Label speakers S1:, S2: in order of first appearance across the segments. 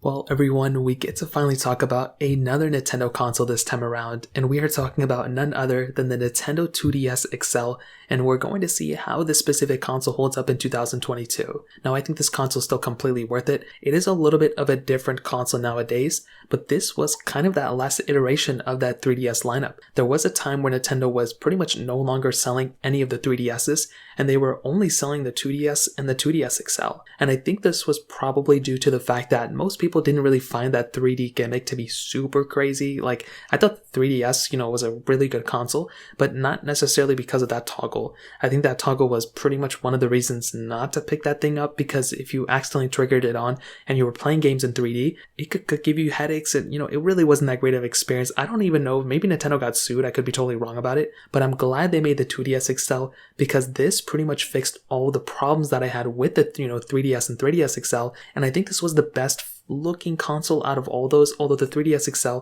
S1: Well, everyone, we get to finally talk about another Nintendo console this time around, and we are talking about none other than the Nintendo 2DS XL, and we're going to see how this specific console holds up in 2022. Now, I think this console is still completely worth it. It is a little bit of a different console nowadays, but this was kind of that last iteration of that 3DS lineup. There was a time where Nintendo was pretty much no longer selling any of the 3DSs, and they were only selling the 2DS and the 2DS XL. And I think this was probably due to the fact that most people didn't really find that 3D gimmick to be super crazy. Like, I thought 3DS, was a really good console, but not necessarily because of that toggle. I think that toggle was pretty much one of the reasons not to pick that thing up, because if you accidentally triggered it on and you were playing games in 3D, it could give you headaches, and it really wasn't that great of an experience. I don't even know, maybe Nintendo got sued, I could be totally wrong about it, but I'm glad they made the 2DS XL, because this pretty much fixed all the problems that I had with the 3DS and 3DS XL, and I think this was the best looking console out of all those, although the 3DS XL,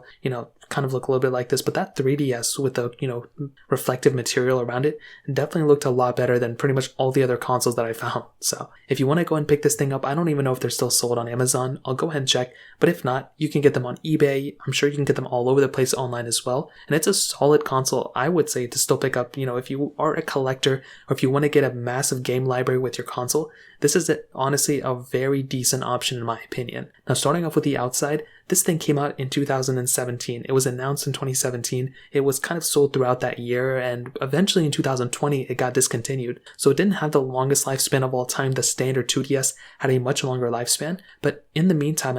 S1: kind of look a little bit like this, but that 3DS with the, reflective material around it definitely looked a lot better than pretty much all the other consoles that I found. So if you want to go and pick this thing up, I don't even know if they're still sold on Amazon. I'll go ahead and check, but if not, you can get them on eBay. I'm sure you can get them all over the place online as well. And it's a solid console, I would say, to still pick up, if you are a collector or if you want to get a massive game library with your console. This is honestly a very decent option in my opinion. Now, starting off with the outside, this thing came out in 2017. It was announced in 2017. It was kind of sold throughout that year, and eventually in 2020 it got discontinued. So it didn't have the longest lifespan of all time. The standard 2DS had a much longer lifespan. But in the meantime,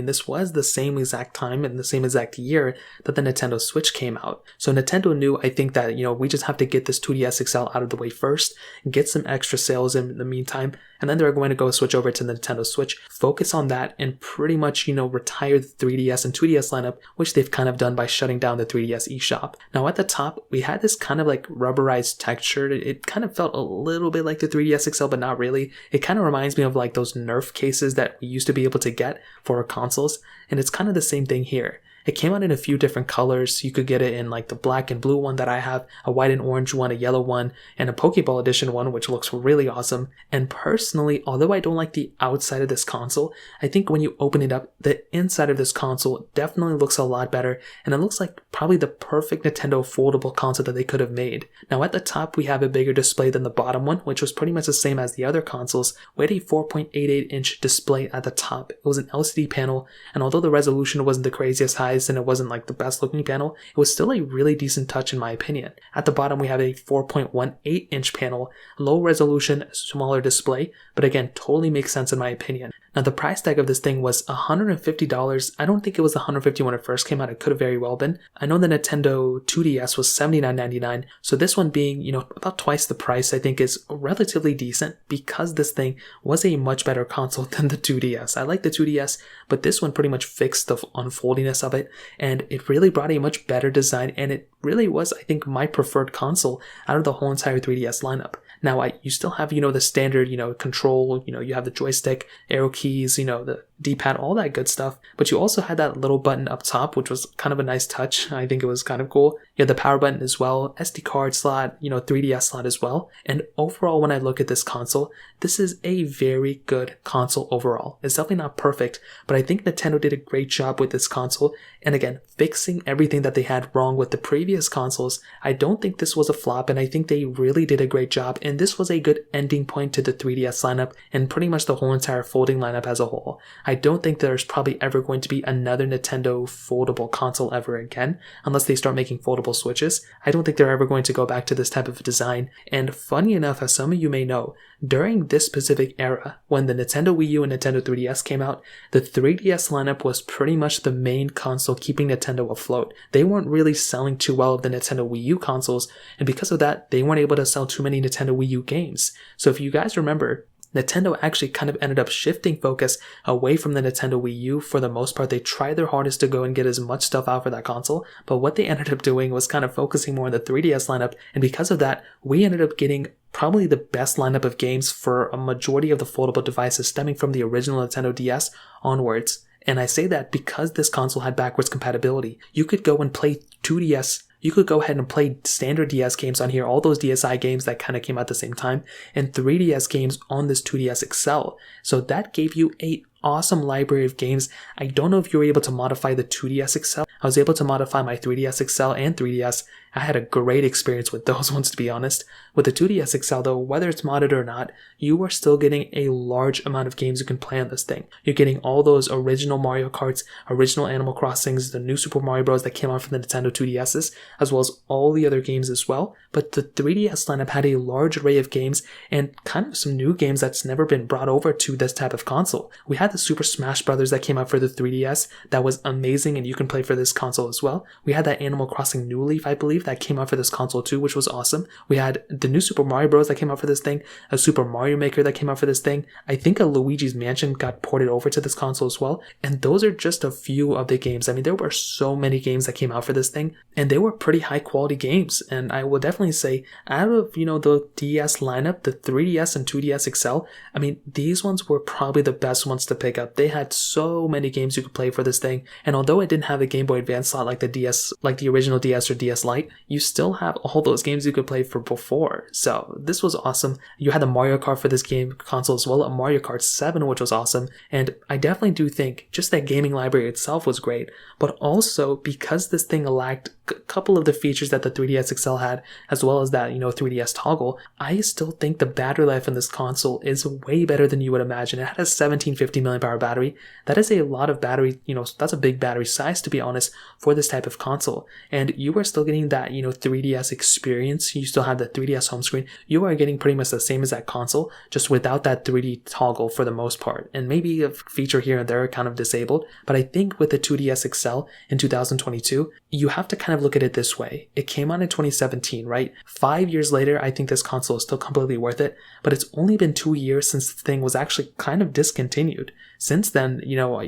S1: this was the same exact time and the same exact year that the Nintendo Switch came out. So Nintendo knew, I think, that, we just have to get this 2DS XL out of the way first, get some extra sales in the meantime, and then they're going to go switch over to the Nintendo Switch, focus on that, and pretty much, retire the 3DS and 2DS lineup, which they've kind of done by shutting down the 3DS eShop. Now at the top, we had this kind of like rubberized texture. It kind of felt a little bit like the 3DS XL, but not really. It kind of reminds me of like those Nerf cases that we used to be able to get for our consoles, and it's kind of the same thing here. It came out in a few different colors. You could get it in like the black and blue one that I have, a white and orange one, a yellow one, and a Pokeball edition one, which looks really awesome. And personally, although I don't like the outside of this console, I think when you open it up, the inside of this console definitely looks a lot better, and it looks like probably the perfect Nintendo foldable console that they could have made. Now at the top, we have a bigger display than the bottom one, which was pretty much the same as the other consoles. We had a 4.88-inch display at the top. It was an LCD panel, and although the resolution wasn't the craziest high, and it wasn't like the best looking panel, it was still a really decent touch in my opinion. At the bottom, we have a 4.18-inch panel, low resolution, smaller display, but again, totally makes sense in my opinion. Now, the price tag of this thing was $150. I don't think it was $150 when it first came out. It could have very well been. I know the Nintendo 2DS was $79.99, so this one being, about twice the price, I think is relatively decent, because this thing was a much better console than the 2DS. I like the 2DS, but this one pretty much fixed the unfoldiness of it, and it really brought a much better design, and it really was, I think, my preferred console out of the whole entire 3DS lineup. Now, you still have, the standard, control, you have the joystick, arrow keys, the D-pad, all that good stuff. But you also had that little button up top, which was kind of a nice touch. I think it was kind of cool. You had the power button as well, SD card slot, 3DS slot as well. And overall, when I look at this console, this is a very good console overall. It's definitely not perfect, but I think Nintendo did a great job with this console. And again, fixing everything that they had wrong with the previous consoles. I don't think this was a flop, and I think they really did a great job. And this was a good ending point to the 3DS lineup and pretty much the whole entire folding lineup as a whole. I don't think there's probably ever going to be another Nintendo foldable console ever again, unless they start making foldable Switches. I don't think they're ever going to go back to this type of design. And funny enough, as some of you may know, during this specific era, when the Nintendo Wii U and Nintendo 3DS came out, the 3DS lineup was pretty much the main console keeping Nintendo afloat. They weren't really selling too well of the Nintendo Wii U consoles, and because of that, they weren't able to sell too many Nintendo Wii U games. So if you guys remember, Nintendo actually kind of ended up shifting focus away from the Nintendo Wii U for the most part. They tried their hardest to go and get as much stuff out for that console, but what they ended up doing was kind of focusing more on the 3DS lineup, and because of that, we ended up getting probably the best lineup of games for a majority of the foldable devices stemming from the original Nintendo DS onwards. And I say that because this console had backwards compatibility. You could go and play 2DS you could go ahead and play standard DS games on here, all those DSi games that kind of came out at the same time, and 3DS games on this 2DS XL. So that gave you a awesome library of games. I don't know if you were able to modify the 2DS XL. I was able to modify my 3DS XL and 3DS. I had a great experience with those ones, to be honest. With the 2DS XL though, whether it's modded or not, you are still getting a large amount of games you can play on this thing. You're getting all those original Mario Karts, original Animal Crossings, the new Super Mario Bros. That came out from the Nintendo 2DSs, as well as all the other games as well. But the 3DS lineup had a large array of games and kind of some new games that's never been brought over to this type of console. We had the Super Smash Bros. That came out for the 3DS that was amazing and you can play for this console as well. We had that Animal Crossing New Leaf, I believe, that came out for this console too, which was awesome. We had the new Super Mario Bros. That came out for this thing, a Super Mario Maker that came out for this thing. I think a Luigi's Mansion got ported over to this console as well. And those are just a few of the games. I mean, there were so many games that came out for this thing, and they were pretty high quality games. And I will definitely say, out of, the DS lineup, the 3DS and 2DS XL, I mean, these ones were probably the best ones to pick up. They had so many games you could play for this thing. And although it didn't have a Game Boy Advance slot like the DS, like the original DS or DS Lite, you still have all those games you could play for before. So this was awesome. You had the Mario Kart for this game console as well, a Mario Kart 7, which was awesome. And I definitely do think just that gaming library itself was great, but also because this thing lacked a couple of the features that the 3DS XL had, as well as that, 3DS toggle, I still think the battery life in this console is way better than you would imagine. It had a 1750 mAh battery. That is a lot of battery, that's a big battery size, to be honest, for this type of console. And you are still getting that, 3DS experience. You still have the 3DS home screen. You are getting pretty much the same as that console, just without that 3D toggle for the most part. And maybe a feature here and there kind of disabled. But I think with the 2DS XL in 2022, you have to kind of look at it this way. It came out in 2017, right? 5 years later, I think this console is still completely worth it. But it's only been 2 years since the thing was actually kind of discontinued. Since then,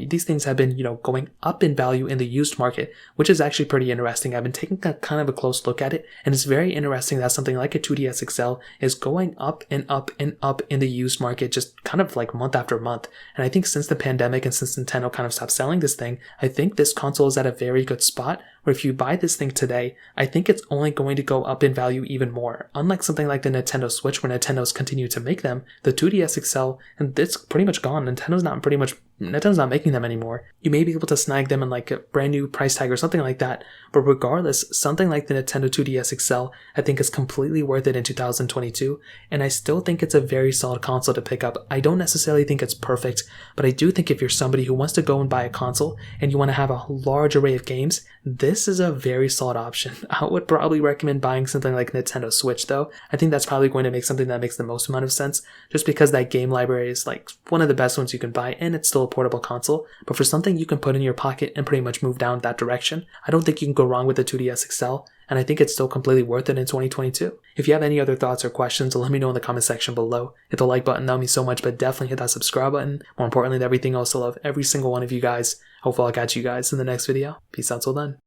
S1: these things have been, going up in value in the used market, which is actually pretty interesting. I've been taking a kind of a close look at it, and it's very interesting that something like a 2DS XL is going up and up and up in the used market, just kind of like month after month. And I think since the pandemic and since Nintendo kind of stopped selling this thing, I think this console is at a very good spot where if you buy this thing today, I think it's only going to go up in value even more. Unlike something like the Nintendo Switch, where Nintendo's continue to make them, the 2DS XL, and it's pretty much gone. Nintendo's not making them anymore. You may be able to snag them in like a brand new price tag or something like that, but regardless, something like the Nintendo 2DS XL I think is completely worth it in 2022, and I still think it's a very solid console to pick up. I don't necessarily think it's perfect, but I do think if you're somebody who wants to go and buy a console and you want to have a large array of games, this is a very solid option. I would probably recommend buying something like Nintendo Switch though. I think that's probably going to make something that makes the most amount of sense, just because that game library is like one of the best ones you can buy, and it's still a portable console. But for something you can put in your pocket and pretty much move down that direction, I don't think you can go wrong with the 2DS XL, and I think it's still completely worth it in 2022. If you have any other thoughts or questions, let me know in the comment section below. Hit the like button, that would mean so much, but definitely hit that subscribe button. More importantly than everything else, I love every single one of you guys. Hopefully I'll catch you guys in the next video. Peace out till then.